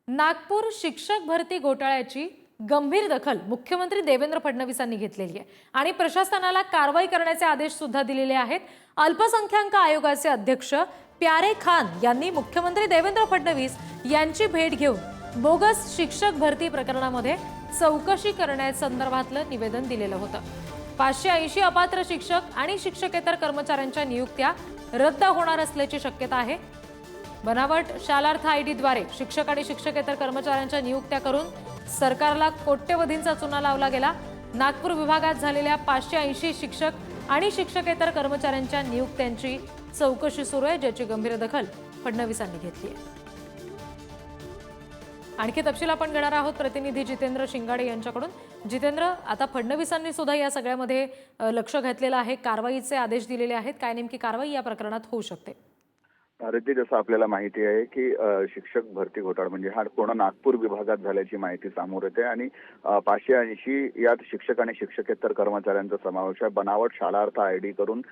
नागपूर शिक्षक भरती घोटाळ्याची गंभीर दखल मुख्यमंत्री देवेंद्र फडणवीसांनी घेतलेली आहे आणि प्रशासनाला कारवाई करण्याचे आदेश सुद्धा दिलेले आहेत। अल्पसंख्याक आयोगाचे अध्यक्ष प्यारे खान यांनी मुख्यमंत्री देवेंद्र फडणवीस यांची भेट घेऊन बोगस शिक्षक भरती प्रकरणामध्ये चौकशी करण्यासंदर्भातलं निवेदन दिलेलं होतं। 580 अपात्र शिक्षक आणि शिक्षकेतर कर्मचाऱ्यांच्या नियुक्त्या रद्द होणार असल्याची शक्यता आहे। बनावट शालार्थ आयडीद्वारे शिक्षक आणि शिक्षकेतर कर्मचाऱ्यांच्या नियुक्त्या करून सरकारला कोट्यवधींचा चुना लावला गेला। नागपूर विभागात झालेल्या 580 शिक्षक आणि शिक्षकेतर कर्मचाऱ्यांच्या नियुक्त्यांची चौकशी सुरू आहे, ज्याची गंभीर दखल फडणवीसांनी घेतली आहे। आणखी तपशील आपण घेणार आहोत प्रतिनिधी जितेंद्र शिंगाडे यांच्याकडून। जितेंद्र, आता फडणवीसांनी सुद्धा या सगळ्यामध्ये लक्ष घातलेलं आहे, कारवाईचे आदेश दिलेले आहेत। काय नेमकी कारवाई या प्रकरणात होऊ शकते? रिद्धी, जसं आपल्याला माहिती आहे की शिक्षक भरती घोटाळा म्हणजे हा पूर्ण नागपूर विभागात झाल्याची माहिती समोर येते आणि 580 यात शिक्षक आणि शिक्षकेतर कर्मचाऱ्यांचा समावेश आहे। बनावट शालार्थ आयडी करून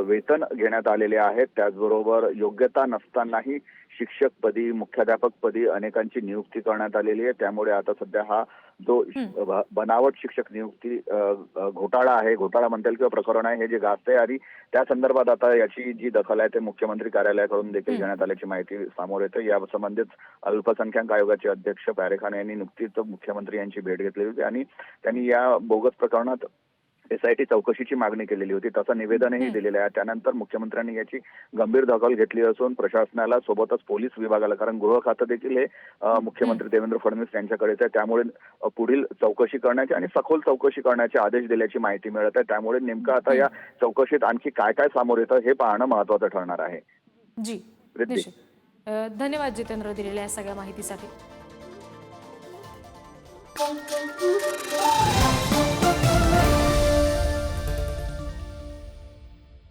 वेतन घेण्यात आलेले आहेत। त्याचबरोबर योग्यता नसतानाही शिक्षकपदी मुख्याध्यापकपदी अनेकांची नियुक्ती करण्यात आलेली आहे। त्यामुळे आता सध्या हा जो बनावट शिक्षक नियुक्ती घोटाळा आहे, घोटाळा म्हणता येईल किंवा प्रकरण आहे, हे जे गाजतंय आणि त्या संदर्भात आता याची जी दखल आहे ते मुख्यमंत्री कार्यालयाकडून देखील घेण्यात आल्याची माहिती समोर येते। या संबंधित अल्पसंख्याक आयोगाचे अध्यक्ष प्यारे खान यांनी नुकतीच मुख्यमंत्री यांची भेट घेतली होती आणि त्यांनी या बोगस प्रकरणात SIT चौकशीची मागणी केलेली होती, तसं निवेदनही दिलेलं आहे। त्यानंतर मुख्यमंत्र्यांनी याची गंभीर दखल घेतली असून प्रशासनाला सोबतच पोलीस विभागाला, कारण गृह खातं देखील हे मुख्यमंत्री देवेंद्र फडणवीस यांच्याकडेच आहे, त्यामुळे पुढील चौकशी करण्याचे आणि सखोल चौकशी करण्याचे आदेश दिल्याची माहिती मिळत आहे। त्यामुळे नेमकं आता या चौकशीत आणखी काय काय समोर येतं हे पाहणं महत्त्वाचं ठरणार आहे। जी, धन्यवाद जितेंद्र दिलेल्या सगळ्या माहितीसाठी।